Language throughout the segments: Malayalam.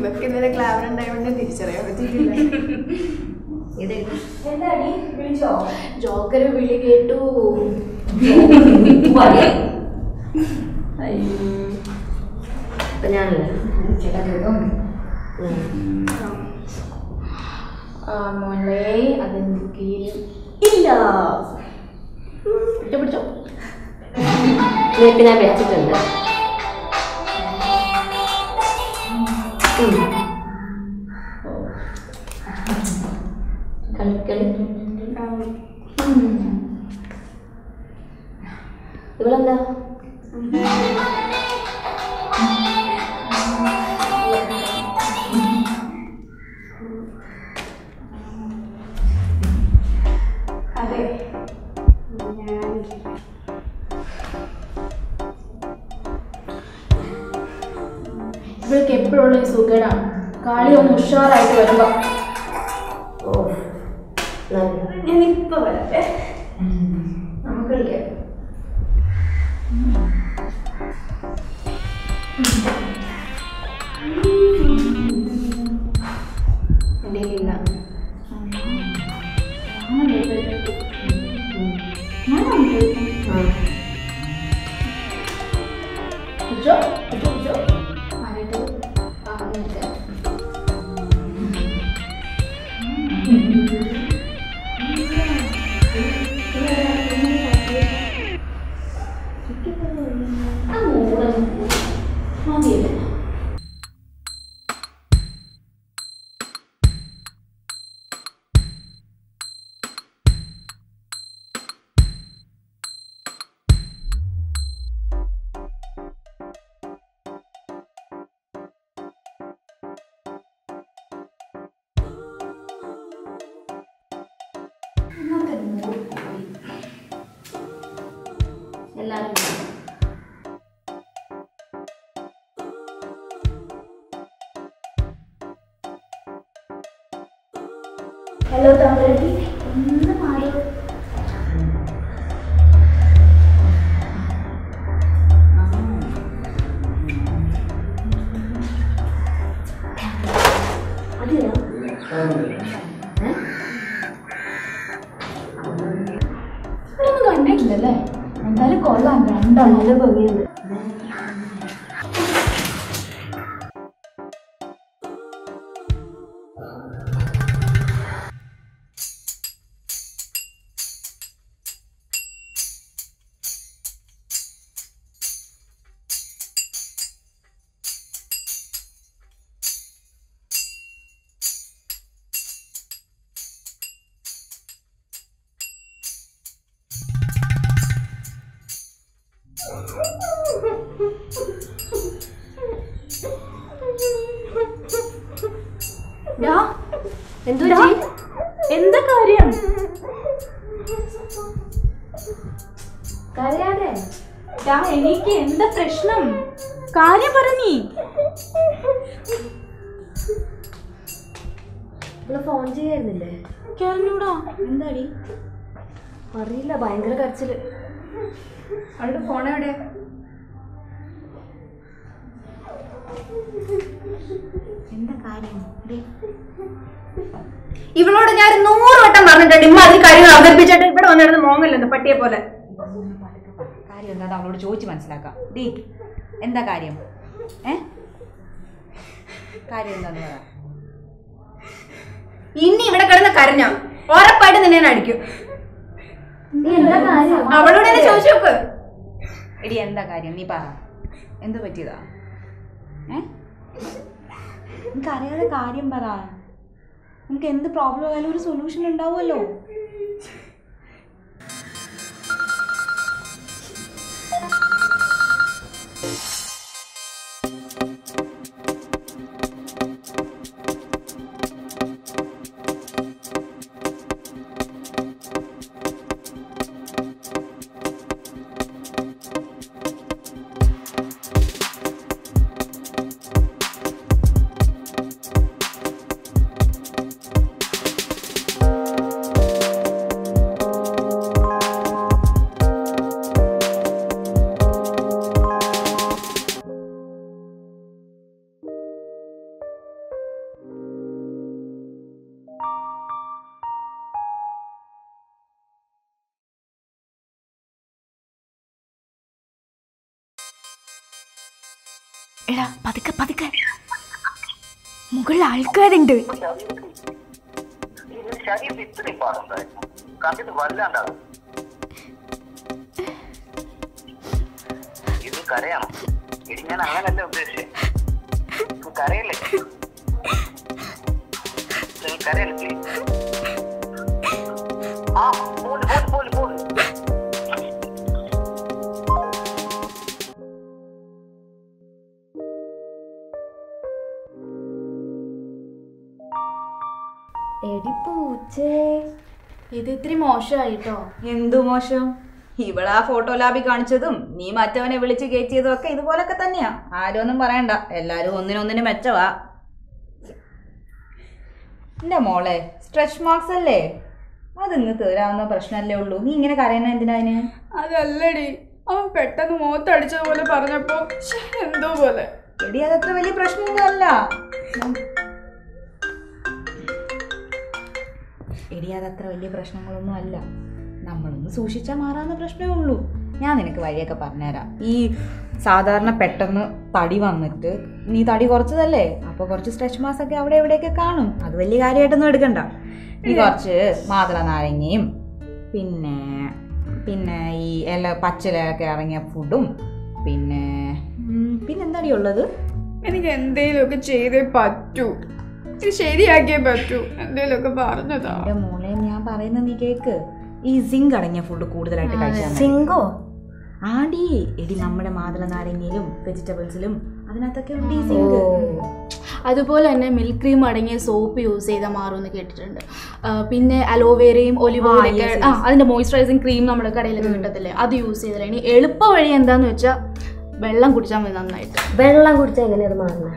ഇവർക്ക് ഇന്നലെ ക്ലാവർ ഉണ്ടായതുകൊണ്ട് തിരിച്ചറിയാൻ പറ്റിയിട്ടില്ല. ജോക്കർ വിളി കേട്ടു. മോളെ അതെന്തൊക്കെയും ഇല്ല. പിടിച്ചോ ഞാൻ വെച്ചിട്ടുണ്ട്. ഇവളെന്താ അതെ ഇവൾക്ക് എപ്പോഴുള്ള സുഖമാണ്. കളി ഒന്ന് ഉഷാറായിട്ട് വരുമ്പോ ഞാനിപ്പോ വരട്ടെ. നമുക്ക് കളിക്കാം. എൻ്റെ ഇല്ല എല്ലാവരും. ഹലോ തമ്പുരാട്ടി, ഒന്ന് മാറി. അതെയോ ഒന്നും കണ്ടിട്ടില്ലല്ലേ? എന്തായാലും കൊള്ളാം. രണ്ടാളുടെ ഭംഗിയുണ്ട്. എന്താ കാര്യം? കരയാതെ. എനിക്ക് എന്താ പ്രശ്നം? കാര്യം പറഞ്ഞീ. ഫോൺ ചെയ്യായിരുന്നില്ലേ? കേറിനൂടാ. എന്താടി? അറിയില്ല, ഭയങ്കര കരച്ചില്. അവളുടെ ഫോൺ എവിടെ? എന്താ കാര്യം? ഇവളോട് ഞാൻ 100 വട്ടം പറഞ്ഞിട്ടുണ്ട് ഇമ്മ അതിൽ കാര്യങ്ങൾ അവതരിപ്പിച്ചിട്ട് ഇവിടെ വന്നിരുന്ന് മോങ്ങല്ലെന്ന് പട്ടിയെ പോലെ. കാര്യം എന്താ അവളോട് ചോദിച്ച് മനസ്സിലാക്കാം. ഡീ എന്താ കാര്യം? കാര്യം എന്താന്ന് പറ. ഇനി ഇവിടെ കിടന്ന് കരഞ്ഞോ ഉറപ്പായിട്ട് നിന്നെ അടിക്കും. അവളോട് തന്നെ ചോദിച്ചു നോക്ക്. എടി എന്താ കാര്യം? നീ പറ. എന്ത് പറ്റിയതാ? എനിക്ക് അറിയാതെ കാര്യം പറ. നമുക്ക് എന്ത് പ്രോബ്ലം ആയാലും ഒരു സൊല്യൂഷൻ ഉണ്ടാവുമല്ലോ. എടാ പതുക്കെ പതുക്കെ, മുകളിൽ ആൾക്കാരുണ്ട്. കരയാണോ? എടി ഞാൻ അങ്ങനല്ല ഉദ്ദേശിച്ചേ. കരയല്ലേ, കരയല്ലേ പ്ലീസ്. ആ പോല് പോല് പോല് പോല്. എടി പൂച്ചേ, ഇത് ഇത്തിരി മോശമായിട്ടോ. എന്തു മോശം? ഇവിടെ ആ ഫോട്ടോ ലാബിൽ കാണിച്ചതും നീ മറ്റവനെ വിളിച്ച് കയറ്റിയതും ഒക്കെ ഇതുപോലൊക്കെ തന്നെയാ. ആരും ഒന്നും പറയണ്ട, എല്ലാരും ഒന്നിനൊന്നിന് മെച്ചവാ. എന്റെ മോളെ, സ്ട്രെച്ച് മാർക്സ് അല്ലേ, അതിന്ന് തീരാവുന്ന പ്രശ്നമല്ലേ ഉള്ളൂ. നീ ഇങ്ങനെ കരയണ എന്തിനാ? അതല്ലടി, അവൻ പെട്ടെന്ന് മോത്തടിച്ചതുപോലെ പറഞ്ഞപ്പോ എന്തോ പോലെ. എടി അതത്ര വലിയ പ്രശ്നമൊന്നും അല്ല. എടി അതത്ര വലിയ പ്രശ്നങ്ങളൊന്നും അല്ല. നമ്മളൊന്ന് സൂക്ഷിച്ചാൽ മാറാവുന്ന പ്രശ്നമേ ഉള്ളൂ. ഞാൻ നിനക്ക് വഴിയൊക്കെ പറഞ്ഞുതരാം. ഈ സാധാരണ പെട്ടെന്ന് തടി വന്നിട്ട് നീ തടി കുറച്ചതല്ലേ, അപ്പോൾ കുറച്ച് സ്ട്രെച്ച് മാർക്സ് ഒക്കെ അവിടെ എവിടെയൊക്കെ കാണും. അത് വലിയ കാര്യമായിട്ടൊന്നും എടുക്കണ്ട. നീ കുറച്ച് മാതള നാരങ്ങയും പിന്നെ ഈ പച്ചിലൊക്കെ ഇറങ്ങിയ ഫുഡും പിന്നെന്താടി ഉള്ളത്? എനിക്ക് എന്തേലുമൊക്കെ ചെയ്തേ പറ്റൂ, ഇത് ശരിയാക്കിയേ പറ്റൂ. എന്തേലുമൊക്കെ പറഞ്ഞതാ. എന്റെ മോളെ, ഞാൻ പറയുന്നത് നീ കേക്ക്. ഈ സിങ്ക് അടങ്ങിയ ഫുഡ് കൂടുതലായിട്ട് കഴിച്ചാൽ. സിങ്കോ? ആടി എടി, നമ്മുടെ മാതള നാരങ്ങയിലും വെജിറ്റബിൾസിലും അതിനകത്തൊക്കെ ഉണ്ട് ഈ സിങ്ക്. അതുപോലെ തന്നെ മിൽക്ക് ക്രീം അടങ്ങിയ സോപ്പ് യൂസ് ചെയ്താൽ മാറുമെന്ന് കേട്ടിട്ടുണ്ട്. പിന്നെ അലോവേരയും ഒലിവ് ഓയിലൊക്കെ, അതിൻ്റെ മോയ്സ്ചറൈസിങ് ക്രീം നമ്മുടെ കടയിലൊക്കെ കിട്ടത്തില്ലേ, അത് യൂസ് ചെയ്തില്ല. ഇനി എളുപ്പ വഴി എന്താന്ന് വെച്ചാൽ വെള്ളം കുടിച്ചാൽ മതി നന്നായിട്ട്. വെള്ളം കുടിച്ചാൽ എങ്ങനെയാണ് അത് മാറുന്നത്?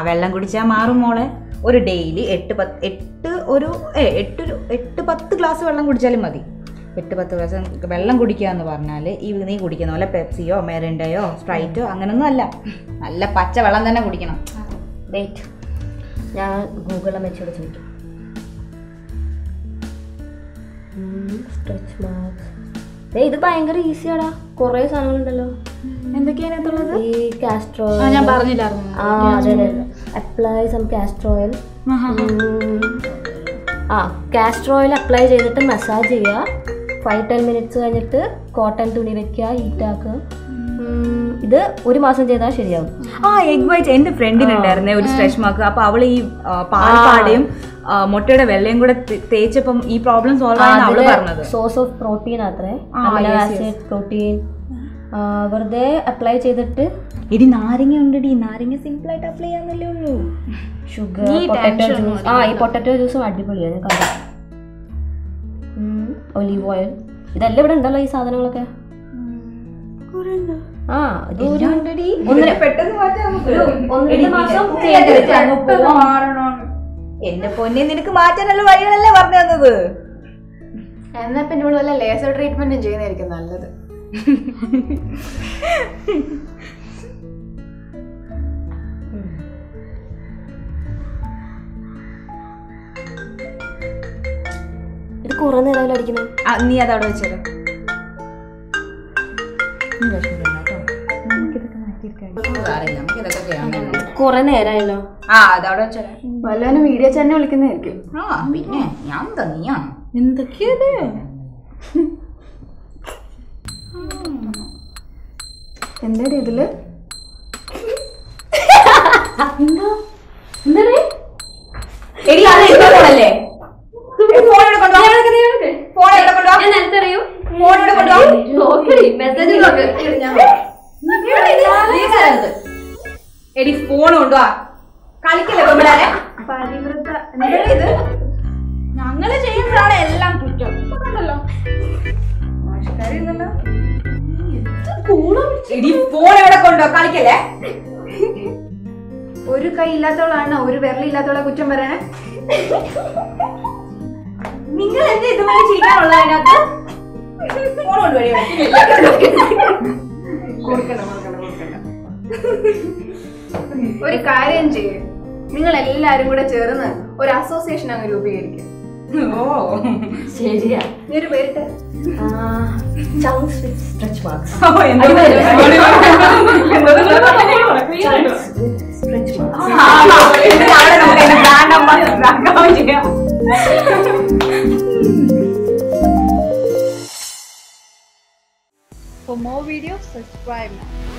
വെള്ളം കുടിച്ചാൽ മാറും മോളെ. ഒരു ഡെയിലി 8-10 ഗ്ലാസ് വെള്ളം കുടിച്ചാലും മതി. 8-10 ഗ്ലാസ് വെള്ളം കുടിക്കുക എന്ന് പറഞ്ഞാൽ ഈ നീ കുടിക്കുന്ന പോലെ പെപ്സിയോ മെറിൻഡയോ സ്പ്രൈറ്റോ അങ്ങനൊന്നും അല്ല. നല്ല പച്ച വെള്ളം തന്നെ കുടിക്കണം. വെയിറ്റ്, ഞാൻ ഗൂഗിളിൽ വെച്ചോട് ചോദിക്കാം. Stretch marks. ഇത് ഭയങ്കര ഈസിയാടാ, കുറേ സാധനങ്ങളുണ്ടല്ലോ. എന്തൊക്കെയാണ് അതിനകത്തുള്ളത്? ഈ കാസ്റ്റർ ഓയിൽ. ഞാൻ പറഞ്ഞില്ലായിരുന്നു. അതെ, apply some castor oil. Castor oil apply ചെയ്തിട്ട് മസാജ് ചെയ്യുക. 5-10 മിനിറ്റ്സ് കഴിഞ്ഞിട്ട് കോട്ടൺ തുണി വെക്കുക, ഹീറ്റാക്കുക. ഇത് 1 മാസം ചെയ്താൽ ശരിയാവും. എഗ് വൈറ്റ് എന്റെ ഫ്രണ്ടിനുണ്ടായിരുന്നേ ഒരു സ്ട്രെച്ച് മാർക്ക്. അപ്പൊ അവള് ഈ പാൽപ്പാടയും മുട്ടയുടെ വെള്ളയും കൂടെ തേച്ചപ്പം ഈ പ്രോബ്ലം സോൾവ് ആയെന്ന് അവള് പറഞ്ഞത്. സോഴ്സ് ഓഫ് പ്രോട്ടീൻ അത്രേ, അമിനോ ആസിഡ്, പ്രോട്ടീൻ. വെറുതെ അപ്ലൈ ചെയ്തിട്ട്. എടി നാരങ്ങ ഉണ്ടടി, നാരങ്ങ സിമ്പിൾ ആയിട്ട് അപ്ലൈ ചെയ്യാന്നല്ലേ ഉള്ളൂ. Sugar, potato juice. ഈ പൊട്ടറ്റോ ജ്യൂസും അടിപൊളിയാണ്. ഒലീവ് ഓയിൽ, ഇതെല്ലാം ഇവിടെ ഉണ്ടല്ലോ ഈ സാധനങ്ങളൊക്കെ. എന്റെ പൊന്നെ, നിനക്ക് മാറ്റാനുള്ള വഴികളല്ലേ പറഞ്ഞു തന്നത്. എന്നാ പിന്നെ ഇവിടെ വല്ല ലേസർ ട്രീറ്റ്മെന്റും ചെയ്യുന്നതായിരിക്കും നല്ലത്. ഇത് കുറെ നേരം അടിക്കുന്നത്. നീ അതവിടെ വെച്ചേരാ. കുറെ നേരമായല്ലോ. അതവിടെ വെച്ചേരാ. വല്ലവനും വീഡിയോ ചാനൽ വിളിക്കുന്നതായിരിക്കും. പിന്നെ ഞാൻ തന്നെയാണ്. എന്തൊക്കെയത്? എന്താ ഇതില്? എടി ഫോൺ കൊണ്ടുവാ, കളിക്കല്ലേ പെമ്പിളാരെ. ഇത് ഞങ്ങള് ചെയ്യുമ്പോഴാണ് എല്ലാം കുറ്റം. കണ്ടല്ലോ, എടി ഫോൺ എവിടെ കൊണ്ടുവാ, കളിക്കല്ലേ. ഒരു കൈ ഇല്ലാത്തവളാണ് ഒരു വിരലില്ലാത്തവളെ കുറ്റം പറയണേ. നിങ്ങൾ എന്താ ഇതുപോലെ ചെയ്യാനുള്ളത്? അതിനകത്ത് ഫോൺ കൊണ്ടുപോയി ഒരു കാര്യം ചെയ്യേ, നിങ്ങൾ എല്ലാരും കൂടെ ചേർന്ന് ഒരു അസോസിയേഷൻ അങ്ങ് രൂപീകരിക്കും. ഓ ശരിയാ. നീ ഒരു പേരിട്ട് chunks with stretch marks. Stretch marks. For more videos, subscribe now.